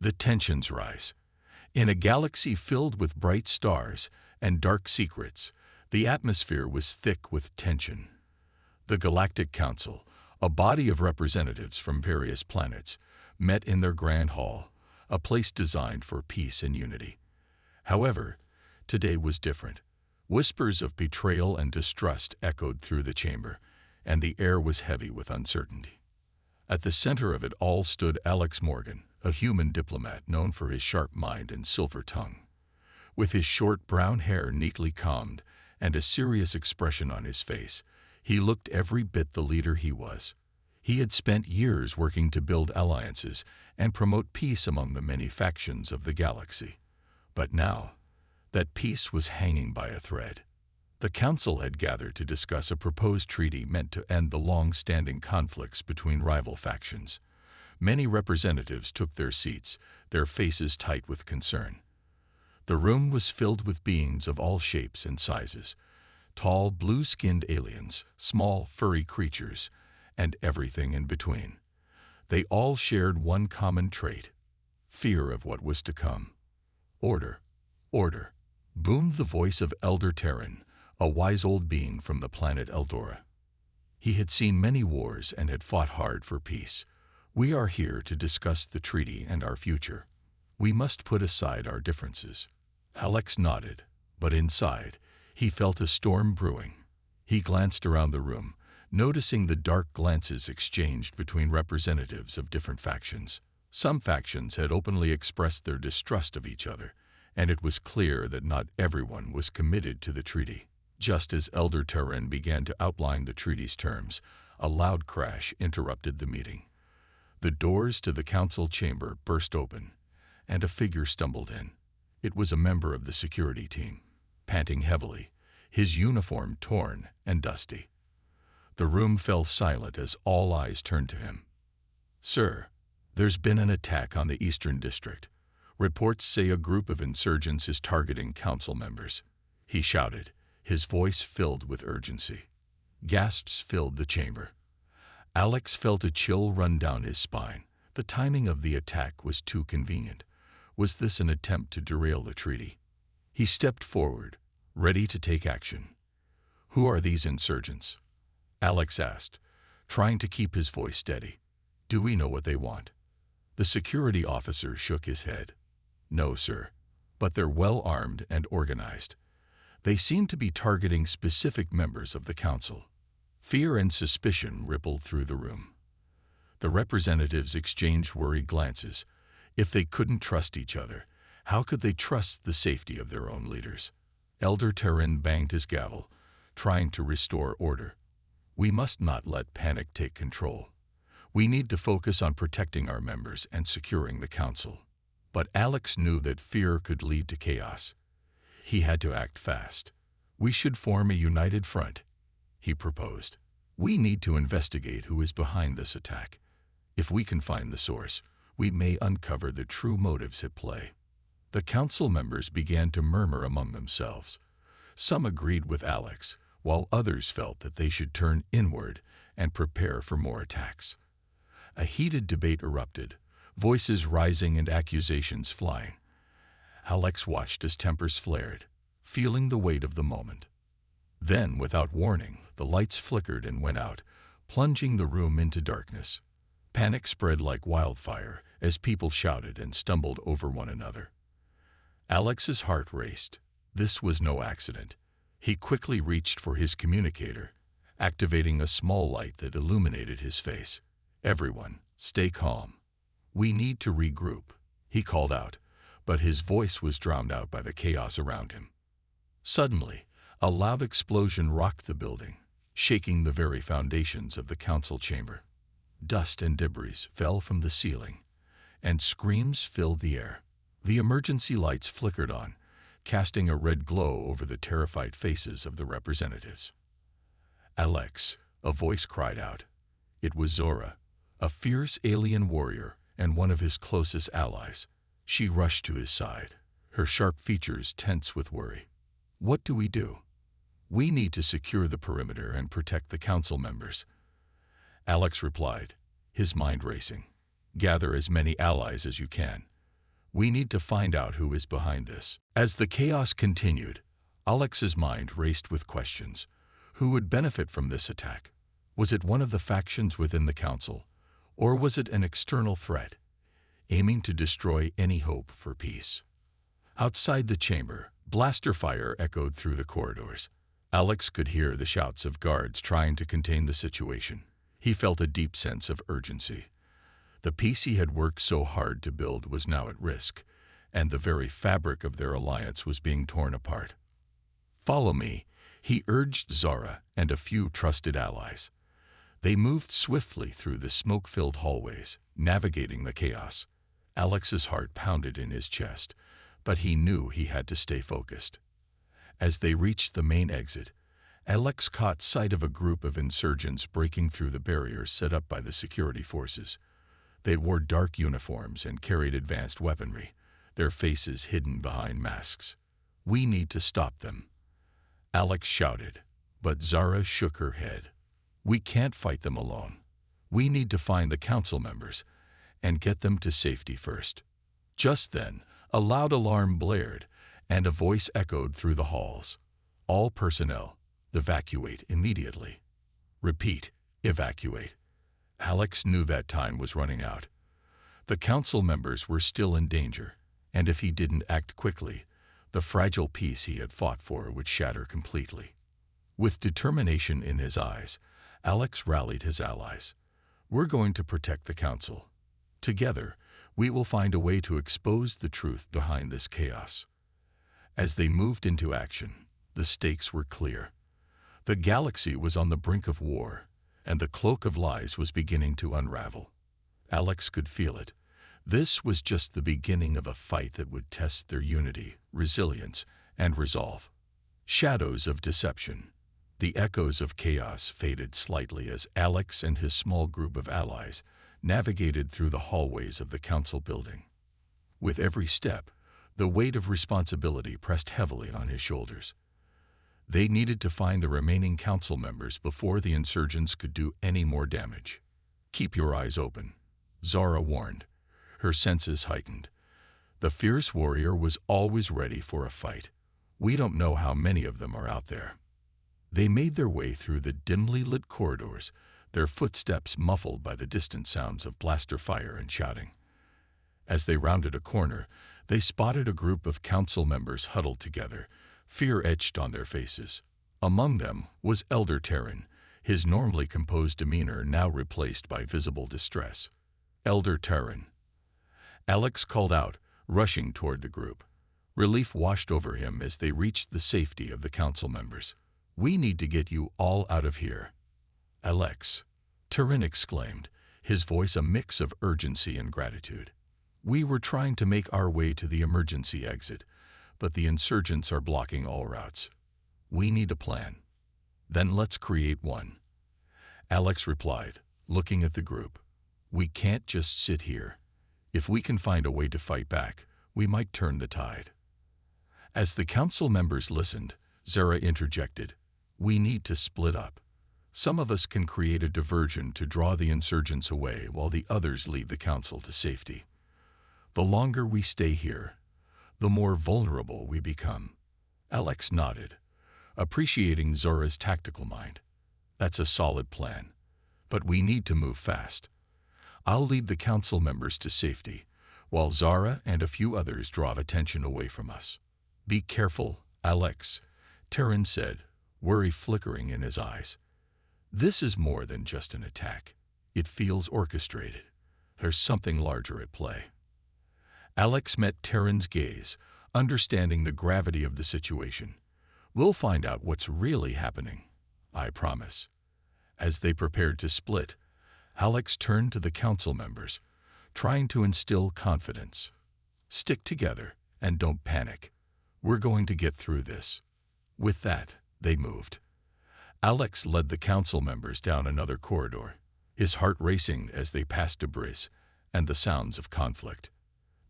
The tensions rise. In a galaxy filled with bright stars and dark secrets, the atmosphere was thick with tension. The Galactic Council, a body of representatives from various planets, met in their grand hall, a place designed for peace and unity. However, today was different. Whispers of betrayal and distrust echoed through the chamber, and the air was heavy with uncertainty. At the center of it all stood Alex Morgan, a human diplomat known for his sharp mind and silver tongue. With his short brown hair neatly combed and a serious expression on his face, he looked every bit the leader he was. He had spent years working to build alliances and promote peace among the many factions of the galaxy. But now, that peace was hanging by a thread. The council had gathered to discuss a proposed treaty meant to end the long-standing conflicts between rival factions. Many representatives took their seats, their faces tight with concern. The room was filled with beings of all shapes and sizes, tall, blue-skinned aliens, small, furry creatures, and everything in between. They all shared one common trait: fear of what was to come. Order, order, boomed the voice of Elder Terran, a wise old being from the planet Eldora. He had seen many wars and had fought hard for peace. We are here to discuss the treaty and our future. We must put aside our differences. Alex nodded, but inside, he felt a storm brewing. He glanced around the room, noticing the dark glances exchanged between representatives of different factions. Some factions had openly expressed their distrust of each other, and it was clear that not everyone was committed to the treaty. Just as Elder Terran began to outline the treaty's terms, a loud crash interrupted the meeting. The doors to the council chamber burst open, and a figure stumbled in. It was a member of the security team, panting heavily, his uniform torn and dusty. The room fell silent as all eyes turned to him. "Sir, there's been an attack on the Eastern District. Reports say a group of insurgents is targeting council members," he shouted, his voice filled with urgency. Gasps filled the chamber. Alex felt a chill run down his spine. The timing of the attack was too convenient. Was this an attempt to derail the treaty? He stepped forward, ready to take action. "Who are these insurgents?" Alex asked, trying to keep his voice steady. "Do we know what they want?" The security officer shook his head. "No, sir, but they're well armed and organized. They seem to be targeting specific members of the council." Fear and suspicion rippled through the room. The representatives exchanged worried glances. If they couldn't trust each other, how could they trust the safety of their own leaders? Elder Terran banged his gavel, trying to restore order. "We must not let panic take control. We need to focus on protecting our members and securing the council." But Alex knew that fear could lead to chaos. He had to act fast. "We should form a united front," he proposed. "We need to investigate who is behind this attack. If we can find the source, we may uncover the true motives at play." The council members began to murmur among themselves. Some agreed with Alex, while others felt that they should turn inward and prepare for more attacks. A heated debate erupted, voices rising and accusations flying. Alex watched as tempers flared, feeling the weight of the moment. Then, without warning, the lights flickered and went out, plunging the room into darkness. Panic spread like wildfire as people shouted and stumbled over one another. Alex's heart raced. This was no accident. He quickly reached for his communicator, activating a small light that illuminated his face. "Everyone, stay calm. We need to regroup," he called out, but his voice was drowned out by the chaos around him. Suddenly, a loud explosion rocked the building, shaking the very foundations of the council chamber. Dust and debris fell from the ceiling, and screams filled the air. The emergency lights flickered on, casting a red glow over the terrified faces of the representatives. "Alex," a voice cried out. It was Zora, a fierce alien warrior and one of his closest allies. She rushed to his side, her sharp features tense with worry. "What do we do?" "We need to secure the perimeter and protect the council members," Alex replied, his mind racing. "Gather as many allies as you can. We need to find out who is behind this. As the chaos continued, Alex's mind raced with questions. Who would benefit from this attack? Was it one of the factions within the council, or was it an external threat, aiming to destroy any hope for peace? Outside the chamber, blaster fire echoed through the corridors. Alex could hear the shouts of guards trying to contain the situation. He felt a deep sense of urgency. The peace he had worked so hard to build was now at risk, and the very fabric of their alliance was being torn apart. "Follow me," he urged Zara and a few trusted allies. They moved swiftly through the smoke-filled hallways, navigating the chaos. Alex's heart pounded in his chest, but he knew he had to stay focused. As they reached the main exit, Alex caught sight of a group of insurgents breaking through the barriers set up by the security forces. They wore dark uniforms and carried advanced weaponry, their faces hidden behind masks. "We need to stop them," Alex shouted, but Zara shook her head. "We can't fight them alone. We need to find the council members and get them to safety first." Just then, a loud alarm blared, and a voice echoed through the halls. "All personnel, evacuate immediately." "Repeat, evacuate." Alex knew that time was running out. The council members were still in danger, and if he didn't act quickly, the fragile peace he had fought for would shatter completely. With determination in his eyes, Alex rallied his allies. "We're going to protect the council. Together, we will find a way to expose the truth behind this chaos." As they moved into action, the stakes were clear. The galaxy was on the brink of war, and the cloak of lies was beginning to unravel. Alex could feel it. This was just the beginning of a fight that would test their unity, resilience, and resolve. Shadows of deception. The echoes of chaos faded slightly as Alex and his small group of allies navigated through the hallways of the council building. With every step, the weight of responsibility pressed heavily on his shoulders. They needed to find the remaining council members before the insurgents could do any more damage. "Keep your eyes open," Zara warned, her senses heightened. The fierce warrior was always ready for a fight. "We don't know how many of them are out there." They made their way through the dimly lit corridors, their footsteps muffled by the distant sounds of blaster fire and shouting. As they rounded a corner, they spotted a group of council members huddled together, fear etched on their faces. Among them was Elder Terran, his normally composed demeanor now replaced by visible distress. "Elder Terran," Alex called out, rushing toward the group. Relief washed over him as they reached the safety of the council members. "We need to get you all out of here." "Alex," Terran exclaimed, his voice a mix of urgency and gratitude. "We were trying to make our way to the emergency exit, but the insurgents are blocking all routes. We need a plan." "Then let's create one," Alex replied, looking at the group. "We can't just sit here. If we can find a way to fight back, we might turn the tide." As the council members listened, Zara interjected, "We need to split up. Some of us can create a diversion to draw the insurgents away while the others lead the council to safety. The longer we stay here, the more vulnerable we become." Alex nodded, appreciating Zora's tactical mind. "That's a solid plan, but we need to move fast. I'll lead the council members to safety, while Zara and a few others draw attention away from us." "Be careful, Alex," Terran said, worry flickering in his eyes. "This is more than just an attack. It feels orchestrated. There's something larger at play." Alex met Terran's gaze, understanding the gravity of the situation. "We'll find out what's really happening, I promise." As they prepared to split, Alex turned to the council members, trying to instill confidence. "Stick together and don't panic. We're going to get through this." With that, they moved. Alex led the council members down another corridor, his heart racing as they passed debris and the sounds of conflict.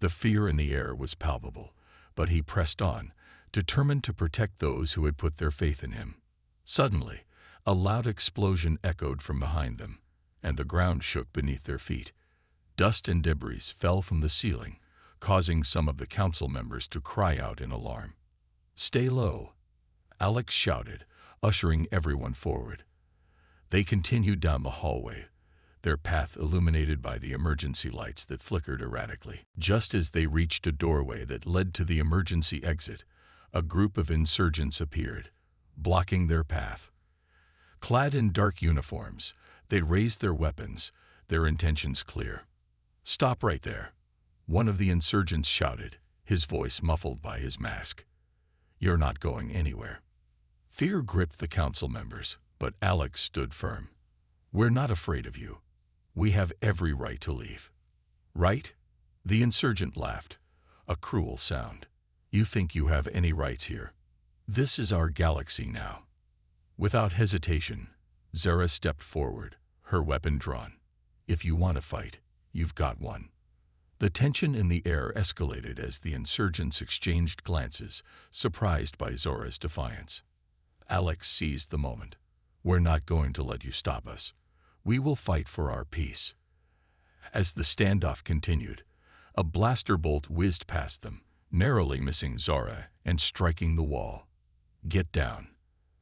The fear in the air was palpable, but he pressed on, determined to protect those who had put their faith in him. Suddenly, a loud explosion echoed from behind them, and the ground shook beneath their feet. Dust and debris fell from the ceiling, causing some of the council members to cry out in alarm. "Stay low," Alex shouted, ushering everyone forward. They continued down the hallway, their path illuminated by the emergency lights that flickered erratically. Just as they reached a doorway that led to the emergency exit, a group of insurgents appeared, blocking their path. Clad in dark uniforms, they raised their weapons, their intentions clear. "Stop right there," one of the insurgents shouted, his voice muffled by his mask. "You're not going anywhere." Fear gripped the council members, but Alex stood firm. "We're not afraid of you. We have every right to leave." "Right?" The insurgent laughed, a cruel sound. "You think you have any rights here? This is our galaxy now." Without hesitation, Zara stepped forward, her weapon drawn. "If you want to fight, you've got one." The tension in the air escalated as the insurgents exchanged glances, surprised by Zora's defiance. Alex seized the moment. "We're not going to let you stop us. We will fight for our peace." As the standoff continued, a blaster bolt whizzed past them, narrowly missing Zora and striking the wall. "Get down,"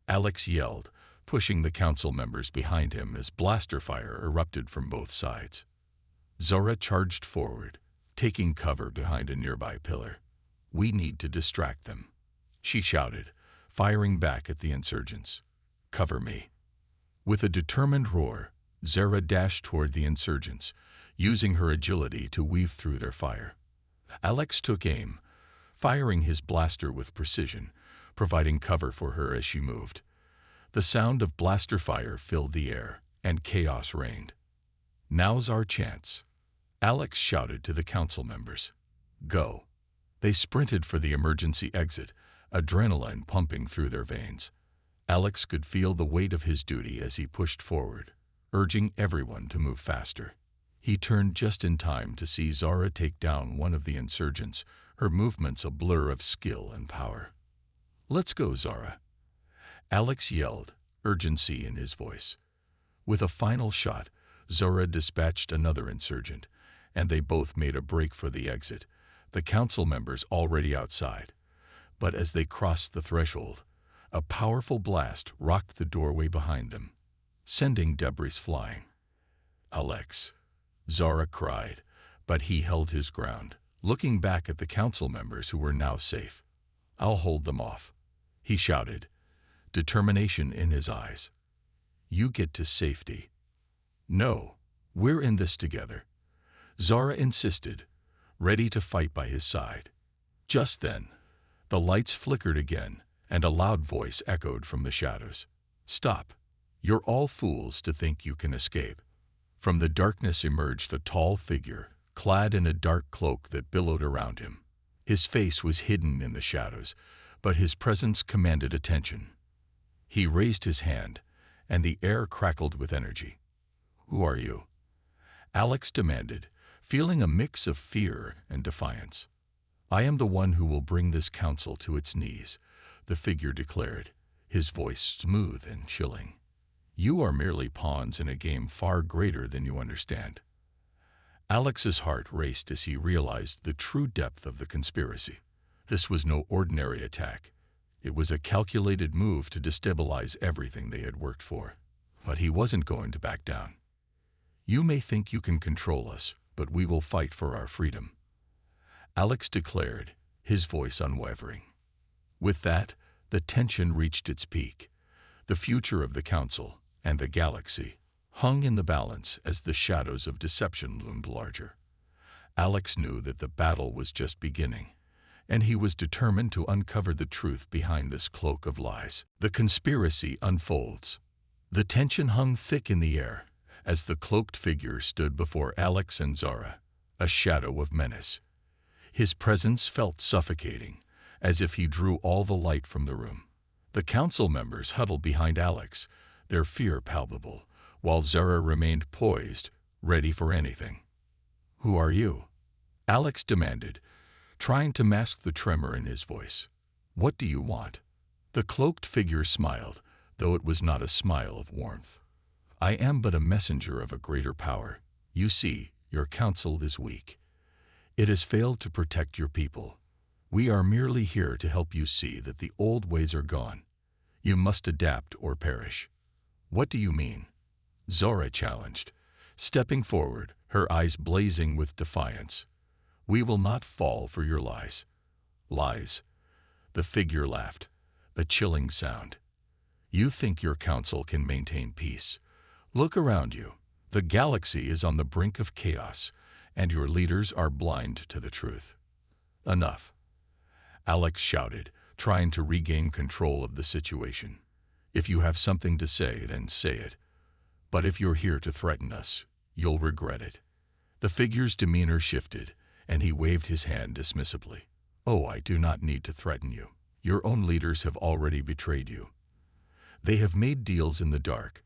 Alex yelled, pushing the council members behind him as blaster fire erupted from both sides. Zora charged forward, taking cover behind a nearby pillar. "We need to distract them," she shouted, firing back at the insurgents. "Cover me." With a determined roar, Zara dashed toward the insurgents, using her agility to weave through their fire. Alex took aim, firing his blaster with precision, providing cover for her as she moved. The sound of blaster fire filled the air, and chaos reigned. "Now's our chance," Alex shouted to the council members. "Go." They sprinted for the emergency exit, adrenaline pumping through their veins. Alex could feel the weight of his duty as he pushed forward, urging everyone to move faster. He turned just in time to see Zara take down one of the insurgents, her movements a blur of skill and power. "Let's go, Zara," Alex yelled, urgency in his voice. With a final shot, Zara dispatched another insurgent, and they both made a break for the exit, the council members already outside. But as they crossed the threshold, a powerful blast rocked the doorway behind them, sending debris flying. "Alex," Zara cried, but he held his ground, looking back at the council members who were now safe. "I'll hold them off," he shouted, determination in his eyes. "You get to safety." "No, we're in this together," Zara insisted, ready to fight by his side. Just then, the lights flickered again, and a loud voice echoed from the shadows. "Stop. You're all fools to think you can escape." From the darkness emerged a tall figure, clad in a dark cloak that billowed around him. His face was hidden in the shadows, but his presence commanded attention. He raised his hand, and the air crackled with energy. "Who are you?" Alex demanded, feeling a mix of fear and defiance. "I am the one who will bring this council to its knees," the figure declared, his voice smooth and chilling. "You are merely pawns in a game far greater than you understand." Alex's heart raced as he realized the true depth of the conspiracy. This was no ordinary attack. It was a calculated move to destabilize everything they had worked for. But he wasn't going to back down. "You may think you can control us, but we will fight for our freedom," Alex declared, his voice unwavering. With that, the tension reached its peak. The future of the council and the galaxy hung in the balance as the shadows of deception loomed larger. Alex knew that the battle was just beginning, and he was determined to uncover the truth behind this cloak of lies. The conspiracy unfolds. The tension hung thick in the air as the cloaked figure stood before Alex and Zara, a shadow of menace. His presence felt suffocating, as if he drew all the light from the room. The council members huddled behind Alex, their fear palpable, while Zara remained poised, ready for anything. "Who are you?" Alex demanded, trying to mask the tremor in his voice. "What do you want?" The cloaked figure smiled, though it was not a smile of warmth. "I am but a messenger of a greater power. You see, your council is weak. It has failed to protect your people. We are merely here to help you see that the old ways are gone. You must adapt or perish." "What do you mean?" Zora challenged, stepping forward, her eyes blazing with defiance. "We will not fall for your lies." "Lies?" The figure laughed, a chilling sound. "You think your council can maintain peace? Look around you. The galaxy is on the brink of chaos, and your leaders are blind to the truth." "Enough," Alex shouted, trying to regain control of the situation. "If you have something to say, then say it. But if you're here to threaten us, you'll regret it." The figure's demeanor shifted, and he waved his hand dismissively. "Oh, I do not need to threaten you. Your own leaders have already betrayed you. They have made deals in the dark,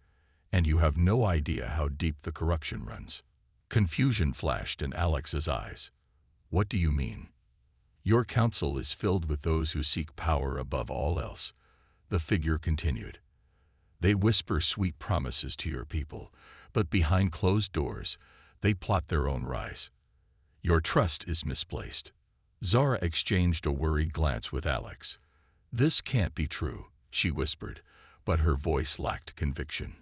and you have no idea how deep the corruption runs." Confusion flashed in Alex's eyes. "What do you mean?" "Your council is filled with those who seek power above all else," the figure continued. "They whisper sweet promises to your people, but behind closed doors, they plot their own rise. Your trust is misplaced." Zara exchanged a worried glance with Alex. "This can't be true," she whispered, but her voice lacked conviction.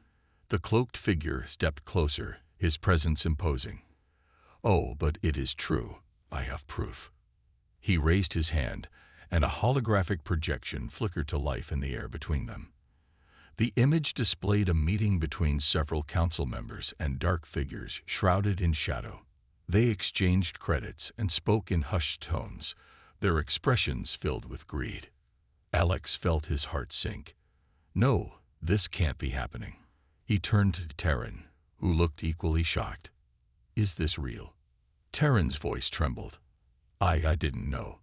The cloaked figure stepped closer, his presence imposing. "Oh, but it is true. I have proof." He raised his hand, and a holographic projection flickered to life in the air between them. The image displayed a meeting between several council members and dark figures shrouded in shadow. They exchanged credits and spoke in hushed tones, their expressions filled with greed. Alex felt his heart sink. "No, this can't be happening." He turned to Terran, who looked equally shocked. "Is this real?" Terran's voice trembled. I didn't know."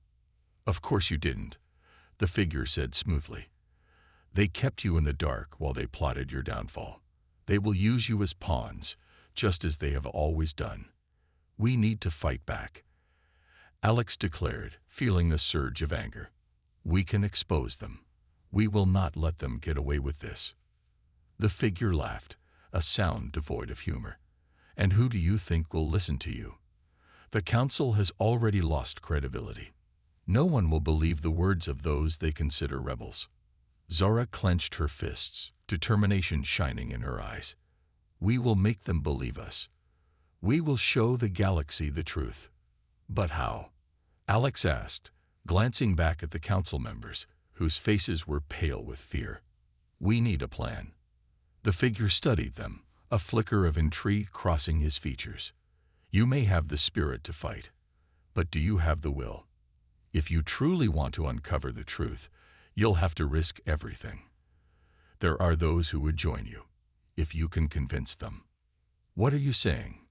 "Of course you didn't," the figure said smoothly. "They kept you in the dark while they plotted your downfall. They will use you as pawns, just as they have always done. We need to fight back," Alex declared, feeling a surge of anger. "We can expose them. We will not let them get away with this." The figure laughed, a sound devoid of humor. "And who do you think will listen to you? The council has already lost credibility. No one will believe the words of those they consider rebels." Zara clenched her fists, determination shining in her eyes. "We will make them believe us. We will show the galaxy the truth." "But how?" Alex asked, glancing back at the council members, whose faces were pale with fear. "We need a plan." The figure studied them, a flicker of intrigue crossing his features. "You may have the spirit to fight, but do you have the will? If you truly want to uncover the truth, you'll have to risk everything. There are those who would join you, if you can convince them." "What are you saying?"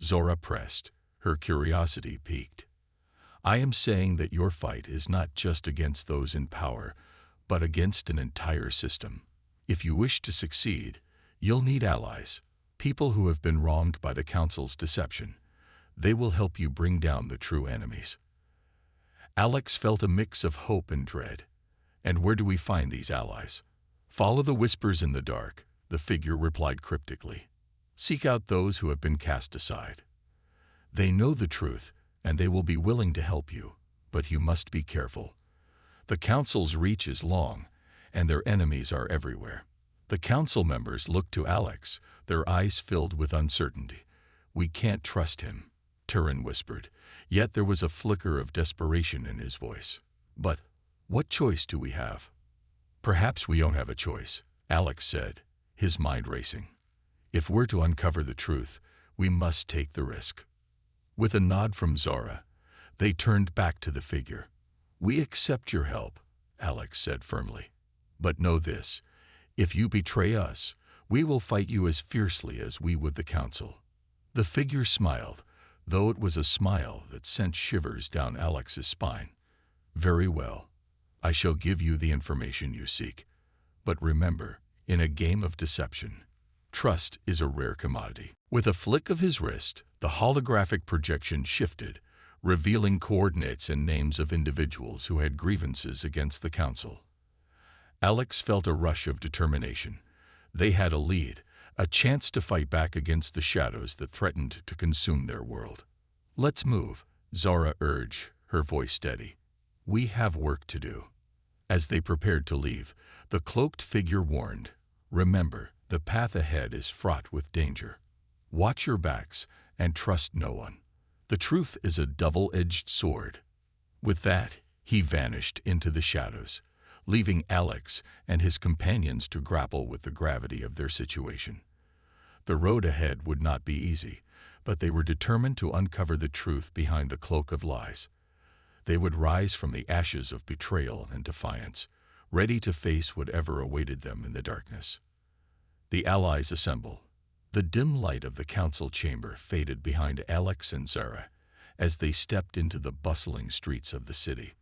Zora pressed, her curiosity piqued. "I am saying that your fight is not just against those in power, but against an entire system. If you wish to succeed, you'll need allies, people who have been wronged by the Council's deception. They will help you bring down the true enemies." Alex felt a mix of hope and dread. "And where do we find these allies?" "Follow the whispers in the dark," the figure replied cryptically. "Seek out those who have been cast aside. They know the truth, and they will be willing to help you, but you must be careful. The Council's reach is long, and their enemies are everywhere." The council members looked to Alex, their eyes filled with uncertainty. "We can't trust him," Terran whispered, yet there was a flicker of desperation in his voice. "But what choice do we have?" "Perhaps we don't have a choice," Alex said, his mind racing. "If we're to uncover the truth, we must take the risk." With a nod from Zora, they turned back to the figure. "We accept your help," Alex said firmly. "But know this. If you betray us, we will fight you as fiercely as we would the Council." The figure smiled, though it was a smile that sent shivers down Alex's spine. "Very well. I shall give you the information you seek. But remember, in a game of deception, trust is a rare commodity." With a flick of his wrist, the holographic projection shifted, revealing coordinates and names of individuals who had grievances against the Council. Alex felt a rush of determination. They had a lead, a chance to fight back against the shadows that threatened to consume their world. "Let's move," Zara urged, her voice steady. We have work to do. As they prepared to leave, the cloaked figure warned, remember, the path ahead is fraught with danger. Watch your backs and trust no one. The truth is a double-edged sword. With that, he vanished into the shadows, leaving Alex and his companions to grapple with the gravity of their situation. The road ahead would not be easy, but they were determined to uncover the truth behind the cloak of lies. They would rise from the ashes of betrayal and defiance, ready to face whatever awaited them in the darkness. The allies assemble. The dim light of the council chamber faded behind Alex and Zara as they stepped into the bustling streets of the city.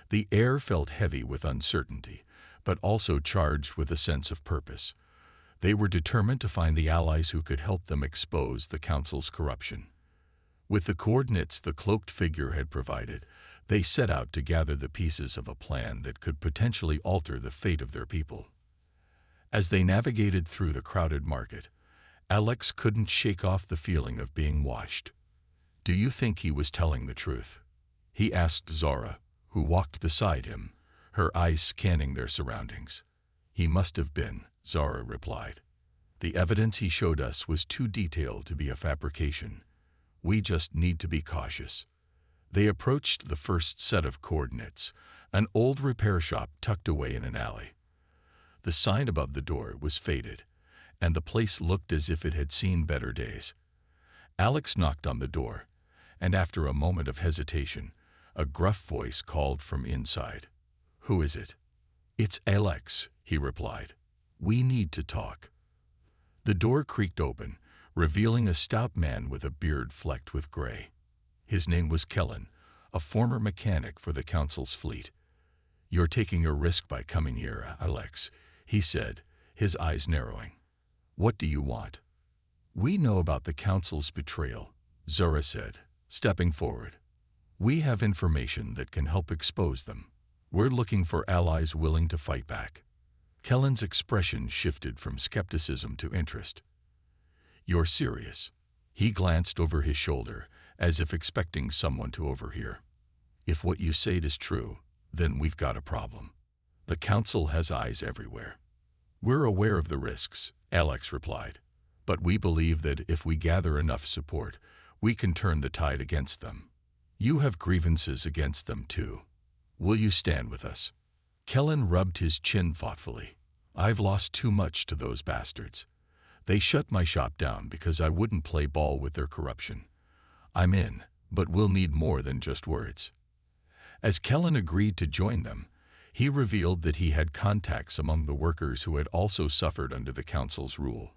The air felt heavy with uncertainty, but also charged with a sense of purpose. They were determined to find the allies who could help them expose the council's corruption. With the coordinates the cloaked figure had provided, they set out to gather the pieces of a plan that could potentially alter the fate of their people. As they navigated through the crowded market, Alex couldn't shake off the feeling of being watched. Do you think he was telling the truth? He asked Zara, who walked beside him, her eyes scanning their surroundings. He must have been, Zara replied. The evidence he showed us was too detailed to be a fabrication. We just need to be cautious. They approached the first set of coordinates, an old repair shop tucked away in an alley. The sign above the door was faded, and the place looked as if it had seen better days. Alex knocked on the door, and after a moment of hesitation, a gruff voice called from inside. Who is it? It's Alex, he replied. We need to talk. The door creaked open, revealing a stout man with a beard flecked with gray. His name was Kellen, a former mechanic for the council's fleet. You're taking a risk by coming here, Alex, he said, his eyes narrowing. What do you want? We know about the council's betrayal, Zara said, stepping forward. We have information that can help expose them. We're looking for allies willing to fight back. Kellen's expression shifted from skepticism to interest. You're serious? He glanced over his shoulder, as if expecting someone to overhear. If what you say is true, then we've got a problem. The council has eyes everywhere. We're aware of the risks, Alex replied, but we believe that if we gather enough support, we can turn the tide against them. You have grievances against them too. Will you stand with us? Kellen rubbed his chin thoughtfully. I've lost too much to those bastards. They shut my shop down because I wouldn't play ball with their corruption. I'm in, but we'll need more than just words. As Kellen agreed to join them, he revealed that he had contacts among the workers who had also suffered under the council's rule.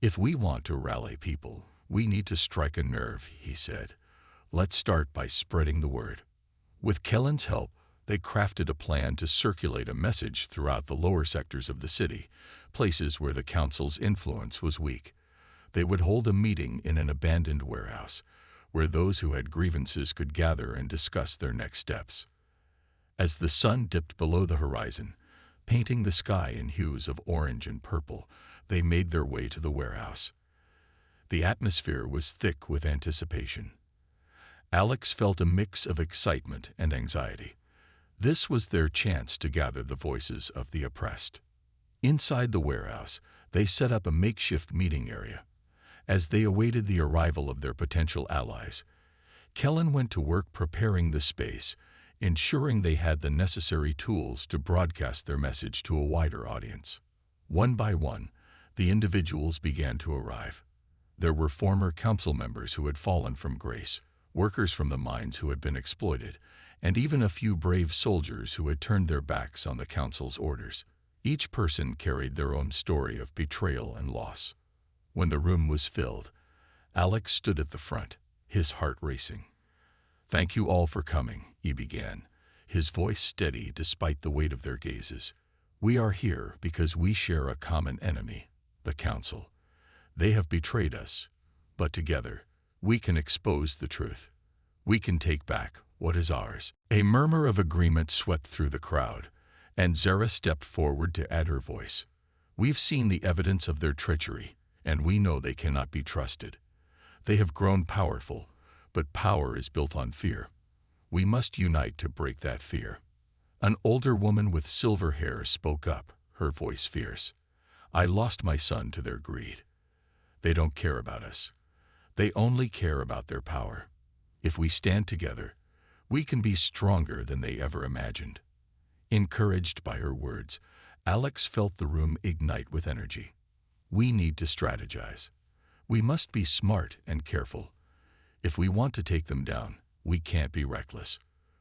If we want to rally people, we need to strike a nerve, he said. Let's start by spreading the word. With Kellen's help, they crafted a plan to circulate a message throughout the lower sectors of the city, places where the council's influence was weak. They would hold a meeting in an abandoned warehouse, where those who had grievances could gather and discuss their next steps. As the sun dipped below the horizon, painting the sky in hues of orange and purple, they made their way to the warehouse. The atmosphere was thick with anticipation. Alex felt a mix of excitement and anxiety. This was their chance to gather the voices of the oppressed. Inside the warehouse, they set up a makeshift meeting area. As they awaited the arrival of their potential allies, Kellen went to work preparing the space, ensuring they had the necessary tools to broadcast their message to a wider audience. One by one, the individuals began to arrive. There were former council members who had fallen from grace, workers from the mines who had been exploited, and even a few brave soldiers who had turned their backs on the council's orders. Each person carried their own story of betrayal and loss. When the room was filled, Alex stood at the front, his heart racing. Thank you all for coming, he began, his voice steady despite the weight of their gazes. We are here because we share a common enemy, the council. They have betrayed us, but together, we can expose the truth. We can take back what is ours. A murmur of agreement swept through the crowd, and Zara stepped forward to add her voice. We've seen the evidence of their treachery, and we know they cannot be trusted. They have grown powerful, but power is built on fear. We must unite to break that fear. An older woman with silver hair spoke up, her voice fierce. I lost my son to their greed. They don't care about us. They only care about their power. If we stand together, we can be stronger than they ever imagined. Encouraged by her words, Alex felt the room ignite with energy. We need to strategize. We must be smart and careful. If we want to take them down, we can't be reckless.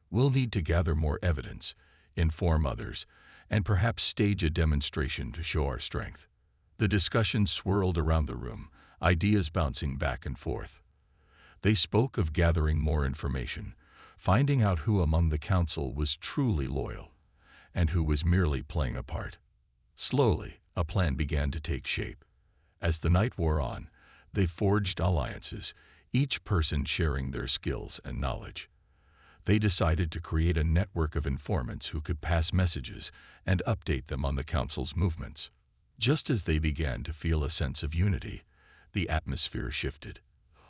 We'll need to gather more evidence, inform others, and perhaps stage a demonstration to show our strength. The discussion swirled around the room, ideas bouncing back and forth. They spoke of gathering more information, finding out who among the council was truly loyal, and who was merely playing a part. Slowly, a plan began to take shape. As the night wore on, they forged alliances, each person sharing their skills and knowledge. They decided to create a network of informants who could pass messages and update them on the council's movements. Just as they began to feel a sense of unity, the atmosphere shifted.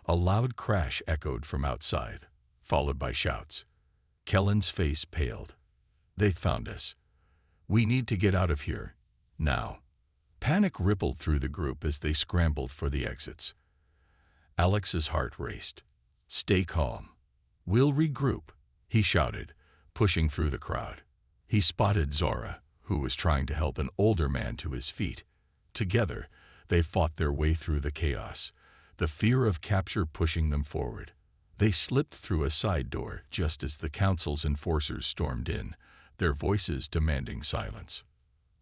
A loud crash echoed from outside, followed by shouts. Kellen's face paled. They found us. We need to get out of here, now. Panic rippled through the group as they scrambled for the exits. Alex's heart raced. Stay calm. We'll regroup, he shouted, pushing through the crowd. He spotted Zara, who was trying to help an older man to his feet. Together, they fought their way through the chaos, the fear of capture pushing them forward. They slipped through a side door just as the council's enforcers stormed in, their voices demanding silence.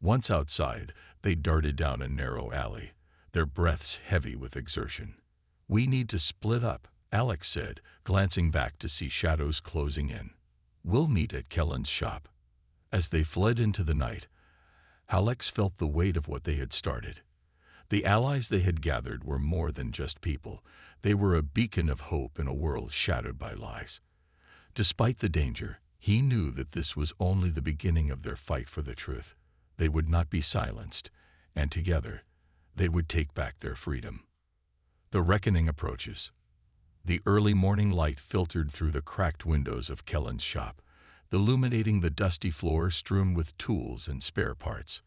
Once outside, they darted down a narrow alley, their breaths heavy with exertion. We need to split up, Alex said, glancing back to see shadows closing in. We'll meet at Kellen's shop. As they fled into the night, Alex felt the weight of what they had started. The allies they had gathered were more than just people. They were a beacon of hope in a world shadowed by lies. Despite the danger, he knew that this was only the beginning of their fight for the truth. They would not be silenced, and together, they would take back their freedom. The reckoning approaches. The early morning light filtered through the cracked windows of Kellen's shop, illuminating the dusty floor strewn with tools and spare parts.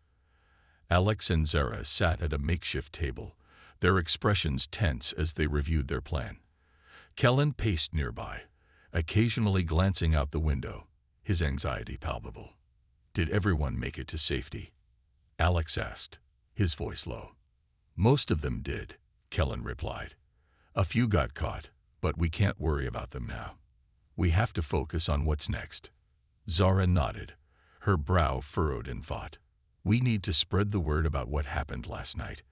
Alex and Zara sat at a makeshift table, their expressions tense as they reviewed their plan. Kellen paced nearby, occasionally glancing out the window, his anxiety palpable. Did everyone make it to safety? Alex asked, his voice low. Most of them did, Kellen replied. A few got caught, but we can't worry about them now. We have to focus on what's next. Zara nodded, her brow furrowed in thought. We need to spread the word about what happened last night.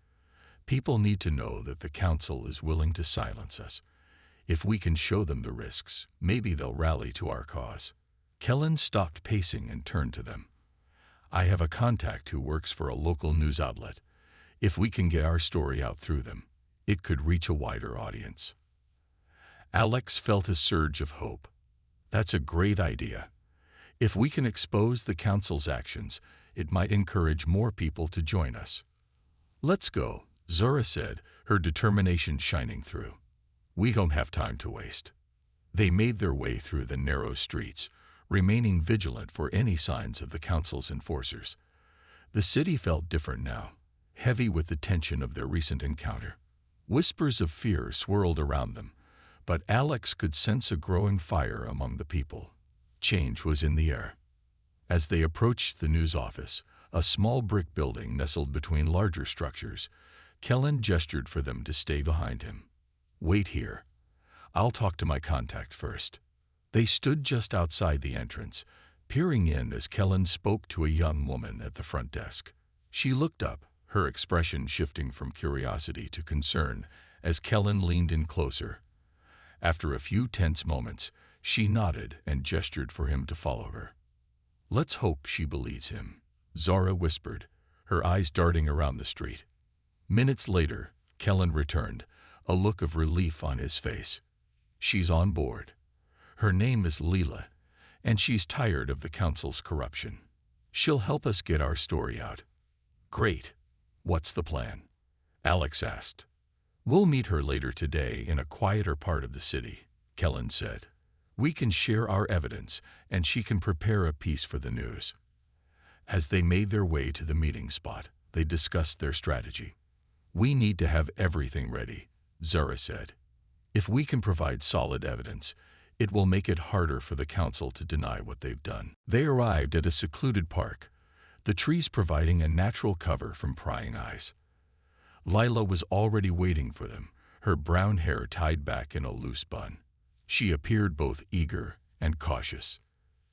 People need to know that the council is willing to silence us. If we can show them the risks, maybe they'll rally to our cause. Kellen stopped pacing and turned to them. I have a contact who works for a local news outlet. If we can get our story out through them, it could reach a wider audience. Alex felt a surge of hope. That's a great idea. If we can expose the council's actions, it might encourage more people to join us. Let's go, Zara said, her determination shining through. We don't have time to waste. They made their way through the narrow streets, remaining vigilant for any signs of the council's enforcers. The city felt different now, heavy with the tension of their recent encounter. Whispers of fear swirled around them, but Alex could sense a growing fire among the people. Change was in the air. As they approached the news office, a small brick building nestled between larger structures, Kellen gestured for them to stay behind him. Wait here. I'll talk to my contact first. They stood just outside the entrance, peering in as Kellen spoke to a young woman at the front desk. She looked up, her expression shifting from curiosity to concern as Kellen leaned in closer. After a few tense moments, she nodded and gestured for him to follow her. Let's hope she believes him, Zara whispered, her eyes darting around the street. Minutes later, Kellen returned, a look of relief on his face. She's on board. Her name is Leela, and she's tired of the council's corruption. She'll help us get our story out. Great. What's the plan? Alex asked. We'll meet her later today in a quieter part of the city, Kellen said. We can share our evidence, and she can prepare a piece for the news. As they made their way to the meeting spot, they discussed their strategy. We need to have everything ready, Zara said. If we can provide solid evidence, it will make it harder for the council to deny what they've done. They arrived at a secluded park, the trees providing a natural cover from prying eyes. Lila was already waiting for them, her brown hair tied back in a loose bun. She appeared both eager and cautious.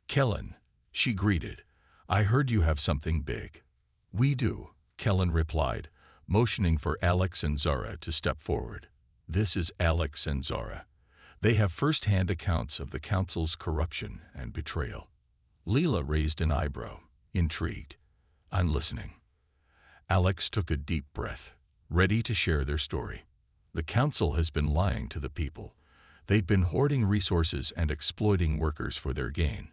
Kellen, she greeted, I heard you have something big. We do, Kellen replied, motioning for Alex and Zara to step forward. This is Alex and Zara. They have first-hand accounts of the council's corruption and betrayal. Lila raised an eyebrow, intrigued. I'm listening. Alex took a deep breath, ready to share their story. The council has been lying to the people. They've been hoarding resources and exploiting workers for their gain.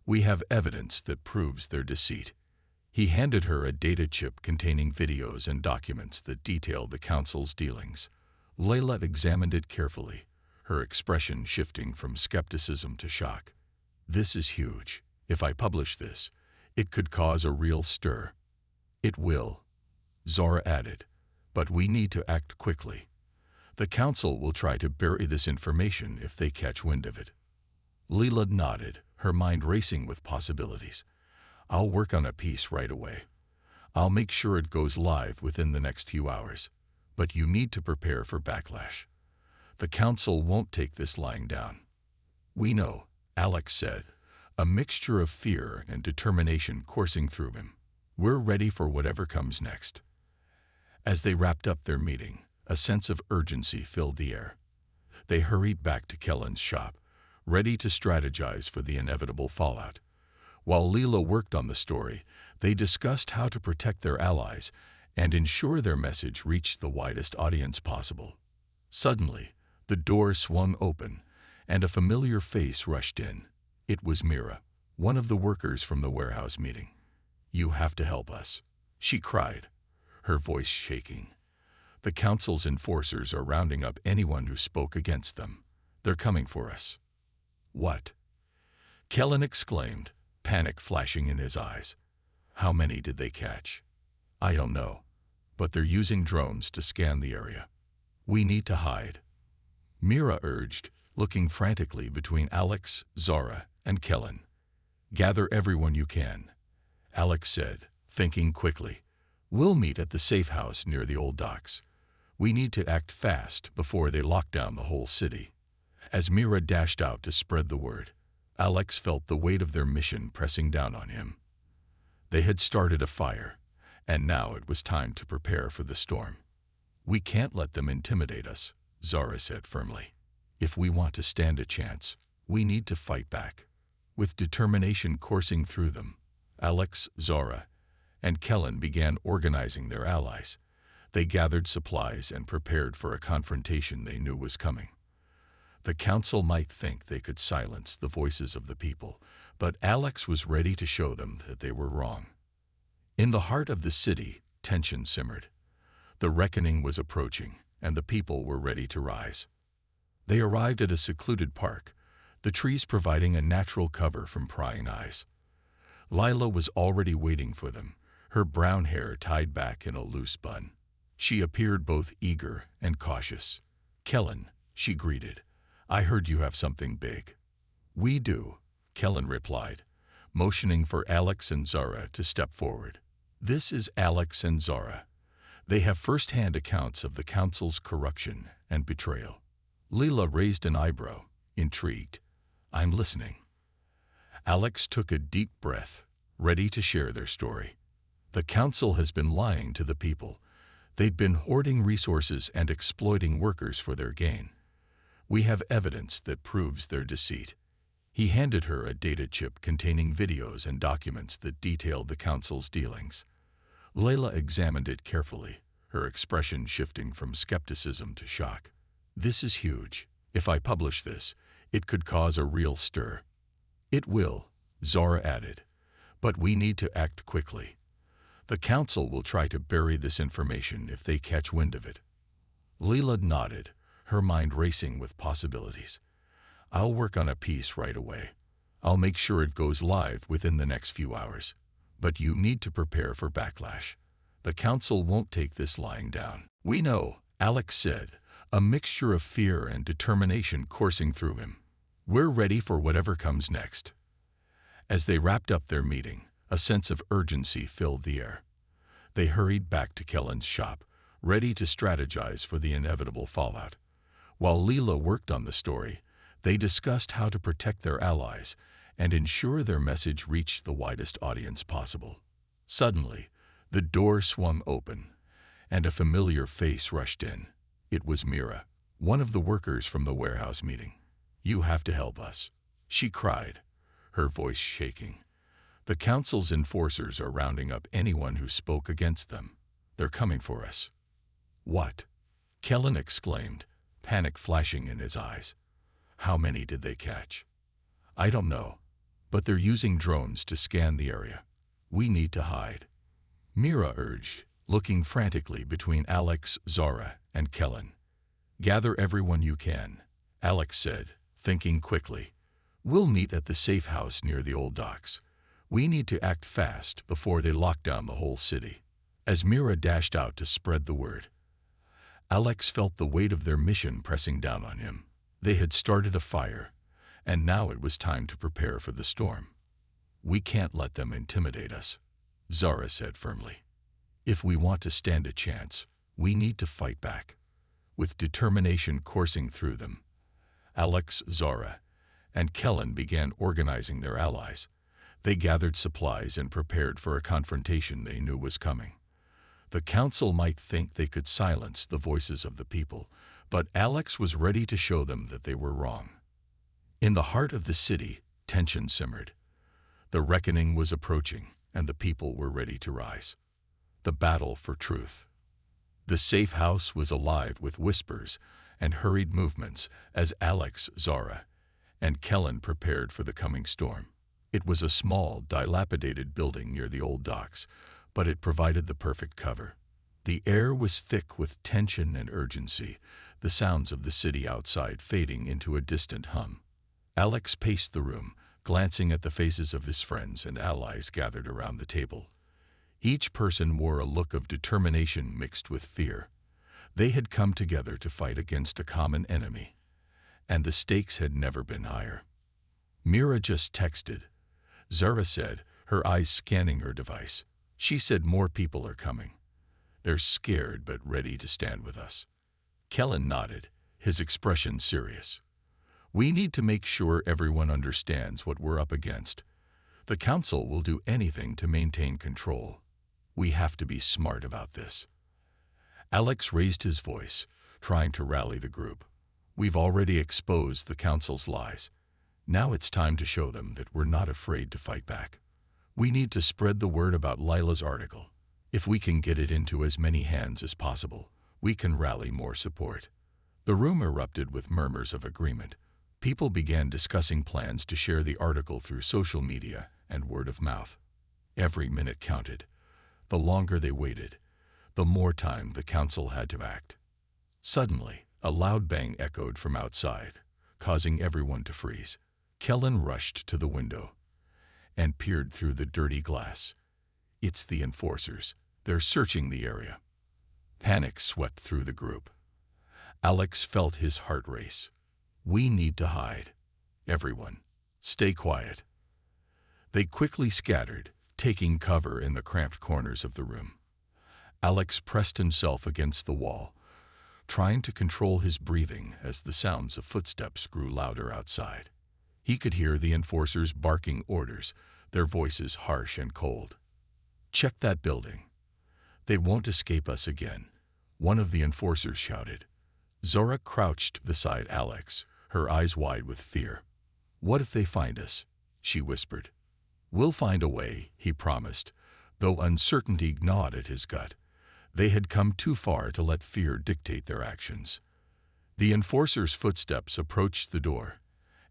We have evidence that proves their deceit. He handed her a data chip containing videos and documents that detailed the council's dealings. Layla examined it carefully, her expression shifting from skepticism to shock. This is huge. If I publish this, it could cause a real stir. It will, Zara added, but we need to act quickly. The council will try to bury this information if they catch wind of it. Leela nodded, her mind racing with possibilities. I'll work on a piece right away. I'll make sure it goes live within the next few hours. But you need to prepare for backlash. The council won't take this lying down. We know, Alex said, a mixture of fear and determination coursing through him. We're ready for whatever comes next. As they wrapped up their meeting, a sense of urgency filled the air. They hurried back to Kellen's shop, ready to strategize for the inevitable fallout. While Leela worked on the story, they discussed how to protect their allies and ensure their message reached the widest audience possible. Suddenly, the door swung open, and a familiar face rushed in. It was Mira, one of the workers from the warehouse meeting. You have to help us, she cried, her voice shaking. The council's enforcers are rounding up anyone who spoke against them. They're coming for us. What? Kellen exclaimed, panic flashing in his eyes. How many did they catch? I don't know, but they're using drones to scan the area. We need to hide. Mira urged, looking frantically between Alex, Zara, and Kellen. Gather everyone you can, Alex said, thinking quickly. We'll meet at the safe house near the old docks. We need to act fast before they lock down the whole city. As Mira dashed out to spread the word, Alex felt the weight of their mission pressing down on him. They had started a fire, and now it was time to prepare for the storm. We can't let them intimidate us, Zara said firmly. If we want to stand a chance, we need to fight back. With determination coursing through them, Alex, Zara, and Kellen began organizing their allies. They gathered supplies and prepared for a confrontation they knew was coming. The council might think they could silence the voices of the people, but Alex was ready to show them that they were wrong. In the heart of the city, tension simmered. The reckoning was approaching, and the people were ready to rise. They arrived at a secluded park, the trees providing a natural cover from prying eyes. Lila was already waiting for them, her brown hair tied back in a loose bun. She appeared both eager and cautious. Kellen, she greeted, I heard you have something big. We do, Kellen replied, motioning for Alex and Zara to step forward. This is Alex and Zara. They have first-hand accounts of the council's corruption and betrayal. Leela raised an eyebrow, intrigued. I'm listening. Alex took a deep breath, ready to share their story. The council has been lying to the people. They've been hoarding resources and exploiting workers for their gain. We have evidence that proves their deceit. He handed her a data chip containing videos and documents that detailed the council's dealings. Layla examined it carefully, her expression shifting from skepticism to shock. This is huge. If I publish this, it could cause a real stir. It will, Zara added, but we need to act quickly. The council will try to bury this information if they catch wind of it. Leela nodded, her mind racing with possibilities. I'll work on a piece right away. I'll make sure it goes live within the next few hours. But you need to prepare for backlash. The council won't take this lying down. We know, Alex said, a mixture of fear and determination coursing through him. We're ready for whatever comes next. As they wrapped up their meeting, a sense of urgency filled the air. They hurried back to Kellen's shop, ready to strategize for the inevitable fallout. While Leela worked on the story, they discussed how to protect their allies and ensure their message reached the widest audience possible. Suddenly, the door swung open, and a familiar face rushed in. It was Mira, one of the workers from the warehouse meeting. "You have to help us," she cried, her voice shaking. "The council's enforcers are rounding up anyone who spoke against them. They're coming for us." "What?" Kellen exclaimed, panic flashing in his eyes. "How many did they catch?" "I don't know, but they're using drones to scan the area. We need to hide," Mira urged, looking frantically between Alex, Zara, and Kellen. "Gather everyone you can," Alex said, thinking quickly. "We'll meet at the safe house near the old docks. We need to act fast before they lock down the whole city." As Mira dashed out to spread the word, Alex felt the weight of their mission pressing down on him. They had started a fire, and now it was time to prepare for the storm. "We can't let them intimidate us," Zara said firmly. "If we want to stand a chance, we need to fight back." With determination coursing through them, Alex, Zara, and Kellen began organizing their allies. They gathered supplies and prepared for a confrontation they knew was coming. The council might think they could silence the voices of the people, but Alex was ready to show them that they were wrong. In the heart of the city, tension simmered. The reckoning was approaching, and the people were ready to rise. The battle for truth. The safe house was alive with whispers and hurried movements as Alex, Zara, and Kellen prepared for the coming storm. It was a small, dilapidated building near the old docks, but it provided the perfect cover. The air was thick with tension and urgency, the sounds of the city outside fading into a distant hum. Alex paced the room, glancing at the faces of his friends and allies gathered around the table. Each person wore a look of determination mixed with fear. They had come together to fight against a common enemy, and the stakes had never been higher. "Mira just texted," Zara said, her eyes scanning her device. "She said more people are coming. They're scared but ready to stand with us." Kellen nodded, his expression serious. "We need to make sure everyone understands what we're up against. The council will do anything to maintain control. We have to be smart about this." Alex raised his voice, trying to rally the group. "We've already exposed the council's lies. Now it's time to show them that we're not afraid to fight back. We need to spread the word about Lila's article. If we can get it into as many hands as possible, we can rally more support." The room erupted with murmurs of agreement. People began discussing plans to share the article through social media and word of mouth. Every minute counted. The longer they waited, the more time the council had to act. Suddenly, a loud bang echoed from outside, causing everyone to freeze. Kellen rushed to the window and peered through the dirty glass. "It's the enforcers. They're searching the area." Panic swept through the group. Alex felt his heart race. "We need to hide. Everyone, stay quiet." They quickly scattered, taking cover in the cramped corners of the room. Alex pressed himself against the wall, trying to control his breathing as the sounds of footsteps grew louder outside. He could hear the enforcers barking orders, their voices harsh and cold. "Check that building. They won't escape us again," one of the enforcers shouted. Zora crouched beside Alex, her eyes wide with fear. "What if they find us?" she whispered. "We'll find a way," he promised, though uncertainty gnawed at his gut. They had come too far to let fear dictate their actions. The enforcer's footsteps approached the door,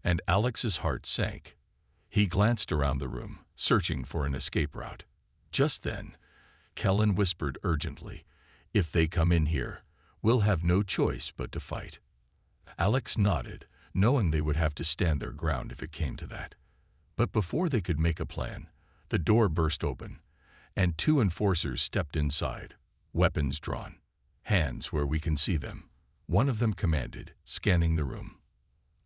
and Alex's heart sank. He glanced around the room, searching for an escape route. Just then, Kellen whispered urgently, "If they come in here, we'll have no choice but to fight." Alex nodded, knowing they would have to stand their ground if it came to that. But before they could make a plan, the door burst open, and two enforcers stepped inside, weapons drawn, hands where we can see them. One of them commanded, scanning the room.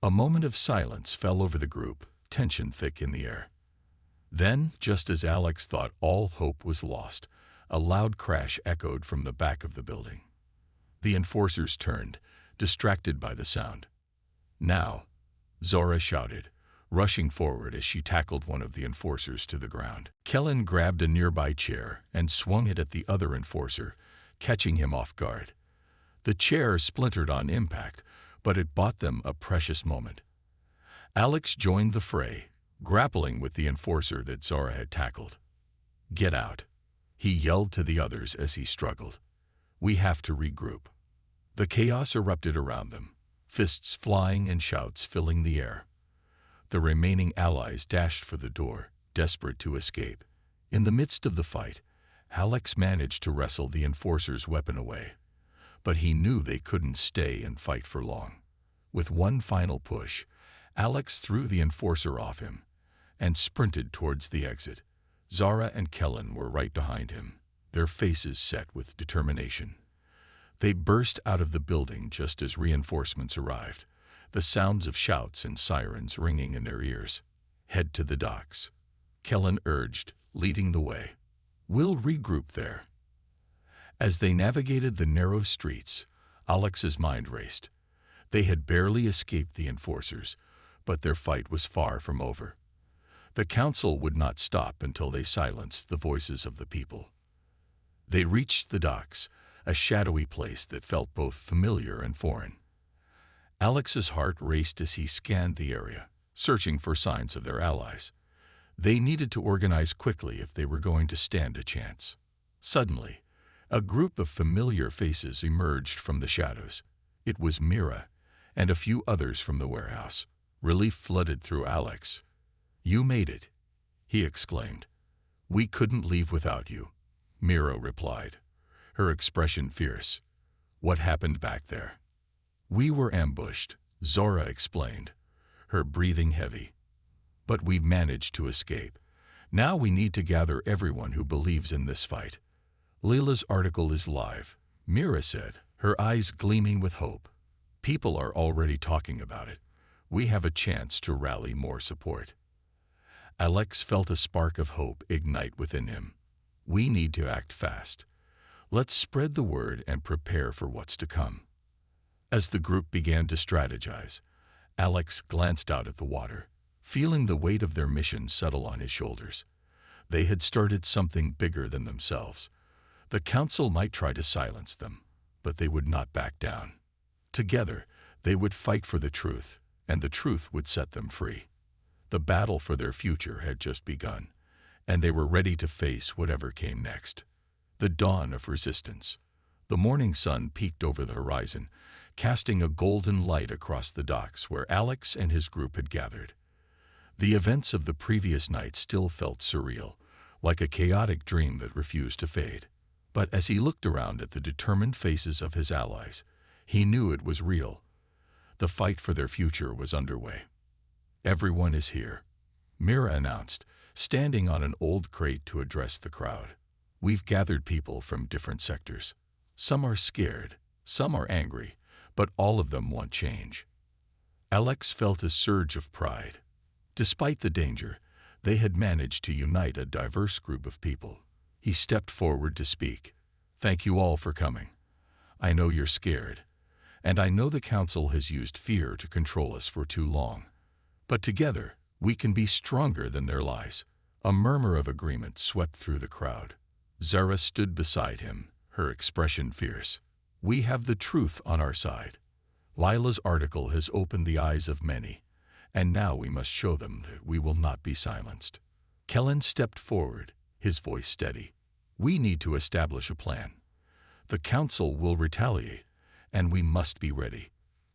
A moment of silence fell over the group, tension thick in the air. Then, just as Alex thought all hope was lost, a loud crash echoed from the back of the building. The enforcers turned, distracted by the sound. "Now," Zora shouted, rushing forward as she tackled one of the enforcers to the ground. Kellen grabbed a nearby chair and swung it at the other enforcer, catching him off guard. The chair splintered on impact, but it bought them a precious moment. Alex joined the fray, grappling with the enforcer that Zora had tackled. "Get out," he yelled to the others as he struggled. "We have to regroup." The chaos erupted around them, fists flying and shouts filling the air. The remaining allies dashed for the door, desperate to escape. In the midst of the fight, Alex managed to wrestle the enforcer's weapon away. But he knew they couldn't stay and fight for long. With one final push, Alex threw the enforcer off him and sprinted towards the exit. Zara and Kellen were right behind him, their faces set with determination. They burst out of the building just as reinforcements arrived, the sounds of shouts and sirens ringing in their ears. "Head to the docks," Kellen urged, leading the way. "We'll regroup there." As they navigated the narrow streets, Alex's mind raced. They had barely escaped the enforcers, but their fight was far from over. The council would not stop until they silenced the voices of the people. They reached the docks, a shadowy place that felt both familiar and foreign. Alex's heart raced as he scanned the area, searching for signs of their allies. They needed to organize quickly if they were going to stand a chance. Suddenly, a group of familiar faces emerged from the shadows. It was Mira and a few others from the warehouse. Relief flooded through Alex. "You made it," he exclaimed. "We couldn't leave without you," Mira replied, her expression fierce. "What happened back there?" "We were ambushed," Zora explained, her breathing heavy. "But we've managed to escape. Now we need to gather everyone who believes in this fight." "Leila's article is live," Mira said, her eyes gleaming with hope. "People are already talking about it. We have a chance to rally more support." Alex felt a spark of hope ignite within him. "We need to act fast. Let's spread the word and prepare for what's to come." As the group began to strategize, Alex glanced out at the water, feeling the weight of their mission settle on his shoulders. They had started something bigger than themselves. The council might try to silence them, but they would not back down. Together, they would fight for the truth, and the truth would set them free. The battle for their future had just begun, and they were ready to face whatever came next. The dawn of resistance. The morning sun peeked over the horizon, casting a golden light across the docks where Alex and his group had gathered. The events of the previous night still felt surreal, like a chaotic dream that refused to fade. But as he looked around at the determined faces of his allies, he knew it was real. The fight for their future was underway. "Everyone is here," Mira announced, standing on an old crate to address the crowd. "We've gathered people from different sectors. Some are scared, some are angry, but all of them want change." Alex felt a surge of pride. Despite the danger, they had managed to unite a diverse group of people. He stepped forward to speak. "Thank you all for coming. I know you're scared, and I know the council has used fear to control us for too long. But together, we can be stronger than their lies." A murmur of agreement swept through the crowd. Zara stood beside him, her expression fierce. "We have the truth on our side. Lila's article has opened the eyes of many, and now we must show them that we will not be silenced." Kellen stepped forward, his voice steady. "We need to establish a plan. The council will retaliate, and we must be ready.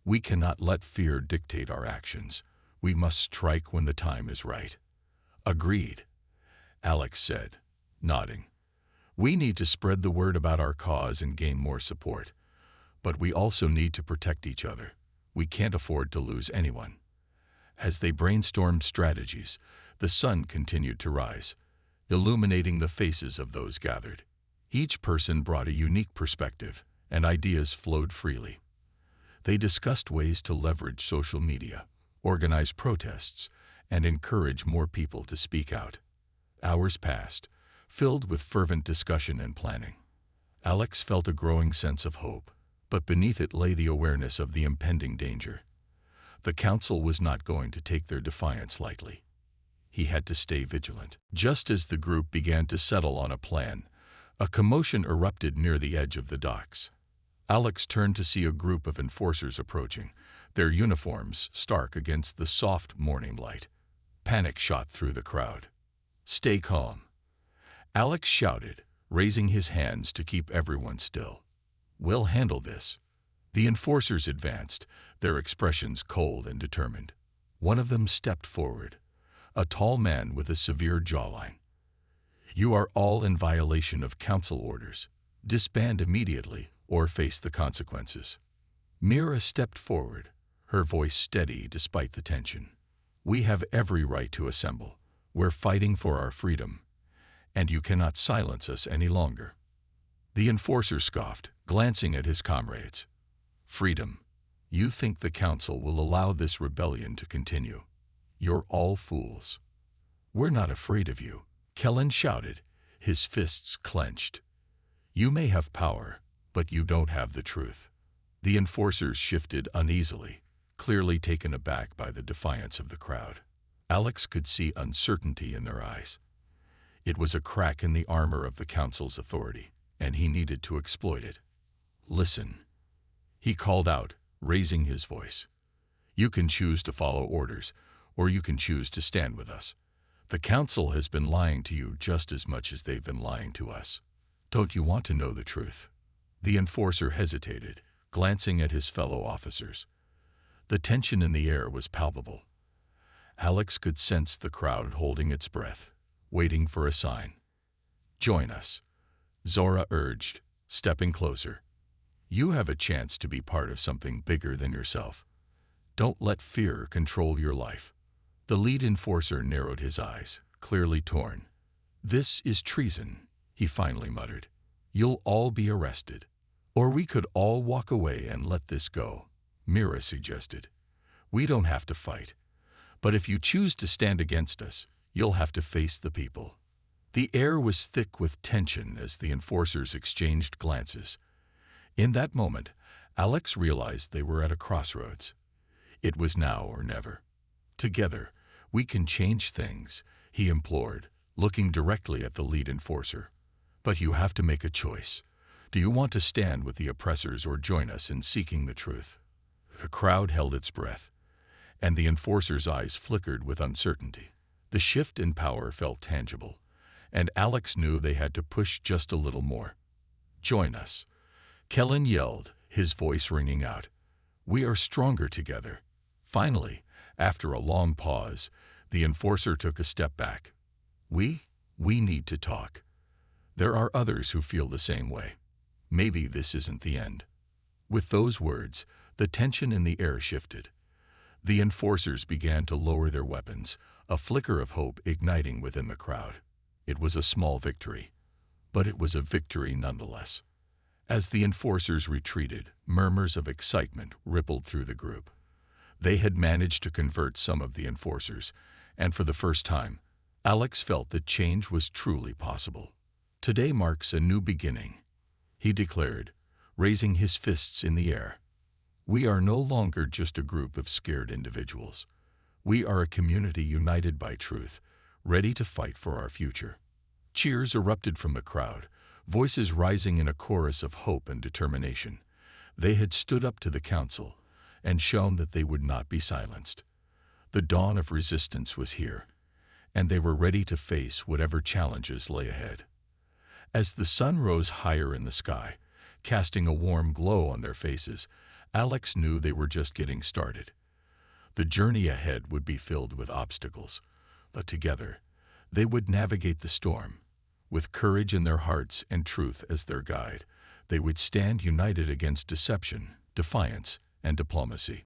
We cannot let fear dictate our actions. We must strike when the time is right." "Agreed," Alex said, nodding. "We need to spread the word about our cause and gain more support. But we also need to protect each other. We can't afford to lose anyone. As they brainstormed strategies, the sun continued to rise, illuminating the faces of those gathered. Each person brought a unique perspective, and ideas flowed freely. They discussed ways to leverage social media, organize protests, and encourage more people to speak out. Hours passed, filled with fervent discussion and planning. Alex felt a growing sense of hope, but beneath it lay the awareness of the impending danger. The council was not going to take their defiance lightly. He had to stay vigilant. Just as the group began to settle on a plan, a commotion erupted near the edge of the docks. Alex turned to see a group of enforcers approaching, their uniforms stark against the soft morning light. Panic shot through the crowd. "Stay calm," Alex shouted, raising his hands to keep everyone still. "We'll handle this." The enforcers advanced, their expressions cold and determined. One of them stepped forward, a tall man with a severe jawline. "You are all in violation of council orders. Disband immediately or face the consequences." Mira stepped forward, her voice steady despite the tension. "We have every right to assemble. We're fighting for our freedom, and you cannot silence us any longer." The enforcer scoffed, glancing at his comrades. "Freedom? You think the council will allow this rebellion to continue? You're all fools." "We're not afraid of you," Kellen shouted, his fists clenched. "You may have power, but you don't have the truth." The enforcers shifted uneasily, clearly taken aback by the defiance of the crowd. Alex could see uncertainty in their eyes. It was a crack in the armor of the council's authority, and he needed to exploit it. "Listen," he called out, raising his voice. "You can choose to follow orders, or you can choose to stand with us. The council has been lying to you just as much as they've been lying to us. Don't you want to know the truth?" The enforcer hesitated, glancing at his fellow officers. The tension in the air was palpable. Alex could sense the crowd holding its breath, waiting for a sign. "Join us," Zora urged, stepping closer. "You have a chance to be part of something bigger than yourself. Don't let fear control your life." The lead enforcer narrowed his eyes, clearly torn. "This is treason," he finally muttered. "You'll all be arrested. Or we could all walk away and let this go," Mira suggested. "We don't have to fight. But if you choose to stand against us, you'll have to face the people." The air was thick with tension as the enforcers exchanged glances. In that moment, Alex realized they were at a crossroads. It was now or never. "Together, we can change things," he implored, looking directly at the lead enforcer. "But you have to make a choice. Do you want to stand with the oppressors or join us in seeking the truth?" The crowd held its breath, and the enforcer's eyes flickered with uncertainty. The shift in power felt tangible, and Alex knew they had to push just a little more. "Join us," Kellen yelled, his voice ringing out. "We are stronger together." Finally, after a long pause, the enforcer took a step back. We need to talk. There are others who feel the same way. Maybe this isn't the end." With those words, the tension in the air shifted. The enforcers began to lower their weapons, a flicker of hope igniting within the crowd. It was a small victory, but it was a victory nonetheless. As the enforcers retreated, murmurs of excitement rippled through the group. They had managed to convert some of the enforcers, and for the first time, Alex felt that change was truly possible. "Today marks a new beginning," he declared, raising his fists in the air. "We are no longer just a group of scared individuals. We are a community united by truth, ready to fight for our future." Cheers erupted from the crowd, voices rising in a chorus of hope and determination. They had stood up to the council and shown that they would not be silenced. The dawn of resistance was here, and they were ready to face whatever challenges lay ahead. As the sun rose higher in the sky, casting a warm glow on their faces, Alex knew they were just getting started. The journey ahead would be filled with obstacles, but together, they would navigate the storm. With courage in their hearts and truth as their guide, they would stand united against deception, defiance, and diplomacy.